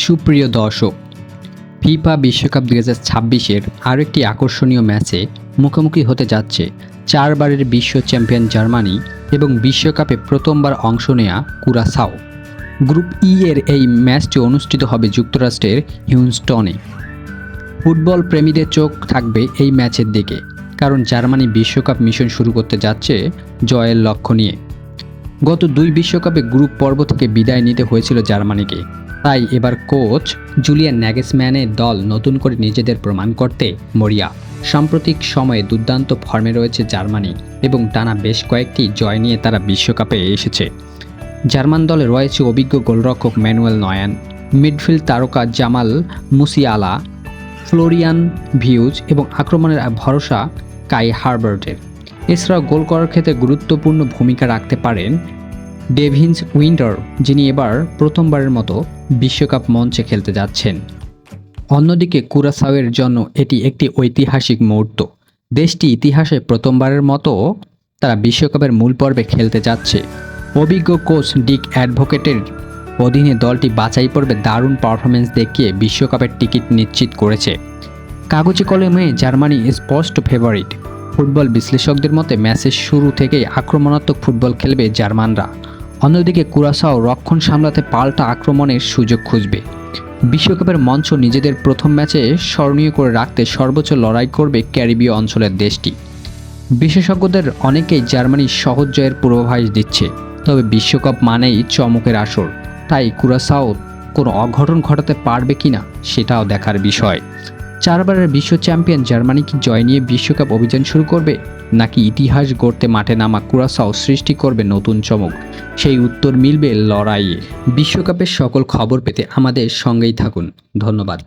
সুপ্রিয় দর্শক, ফিফা বিশ্বকাপ 2026-এর আরও একটি আকর্ষণীয় ম্যাচে মুখোমুখি হতে যাচ্ছে 4 বারের বিশ্ব চ্যাম্পিয়ন জার্মানি এবং বিশ্বকাপে প্রথমবার অংশ নেয়া কুরাসাও। গ্রুপ ই এর এই ম্যাচটি অনুষ্ঠিত হবে যুক্তরাষ্ট্রের হিউস্টনে। ফুটবল প্রেমীদের চোখ থাকবে এই ম্যাচের দিকে, কারণ জার্মানি বিশ্বকাপ মিশন শুরু করতে যাচ্ছে জয়ের লক্ষ্য নিয়ে। গত 2 বিশ্বকাপে গ্রুপ পর্ব থেকে বিদায় নিতে হয়েছিল জার্মানিকে, তাই এবার কোচ জুলিয়ান নাগেলসম্যানের দল নতুন করে নিজেদের প্রমাণ করতে মরিয়া। সাম্প্রতিক সময়ে দুর্দান্ত ফর্মে রয়েছে জার্মানি এবং টানা বেশ কয়েকটি জয় নিয়ে তারা বিশ্বকাপে এসেছে। জার্মান দলে রয়েছে অভিজ্ঞ গোলরক্ষক ম্যানুয়েল নয়ার, মিডফিল্ড তারকা জামাল মুসিয়ালা, ফ্লোরিয়ান ভিউজ এবং আক্রমণের ভরসা কাই হারবার্টের। এছাড়াও গোল করার ক্ষেত্রে গুরুত্বপূর্ণ ভূমিকা রাখতে পারেন ডেভিস উইন্ডার, যিনি এবার প্রথমবারের মতো বিশ্বকাপ মঞ্চে খেলতে যাচ্ছেন। অন্যদিকে কুরাসাওয়ের জন্য এটি একটি ঐতিহাসিক মুহূর্ত। দেশটি ইতিহাসে প্রথমবারের মতো তারা বিশ্বকাপের মূল পর্বে খেলতে যাচ্ছে। অভিজ্ঞ কোচ ডিক অ্যাডভোকেটের অধীনে দলটি বাছাই পর্বে দারুণ পারফরমেন্স দেখিয়ে বিশ্বকাপের টিকিট নিশ্চিত করেছে। কাগজে কলমে জার্মানি স্পষ্ট ফেভারিট। ফুটবল বিশ্লেষকদের মতে ম্যাচের শুরু থেকেই আক্রমণাত্মক ফুটবল খেলবে জার্মানরা। অন্যদিকে কুরাসাও রক্ষণ সামলাতে পাল্টা আক্রমণের সুযোগ খুঁজবে। বিশ্বকাপের মঞ্চ নিজেদের প্রথম ম্যাচে স্মরণীয় করে রাখতে সর্বোচ্চ লড়াই করবে ক্যারিবীয় অঞ্চলের দেশটি। বিশেষজ্ঞদের অনেকেই জার্মানির সহজ জয়ের পূর্বাভাস দিচ্ছে, তবে বিশ্বকাপ মানেই চমকের আসর, তাই কুরাসাও কোনো অঘটন ঘটাতে পারবে কিনা সেটাও দেখার বিষয়। 4 বারের বিশ্ব চ্যাম্পিয়ন জার্মানি কি জয় নিয়ে বিশ্বকাপ অভিযান শুরু করবে, নাকি ইতিহাস গড়তে মাঠে নামা কুরাসাও সৃষ্টি করবে নতুন চমক? সেই উত্তর মিলবে লড়াইয়ে। বিশ্বকাপের সকল খবর পেতে আমাদের সঙ্গেই থাকুন। ধন্যবাদ।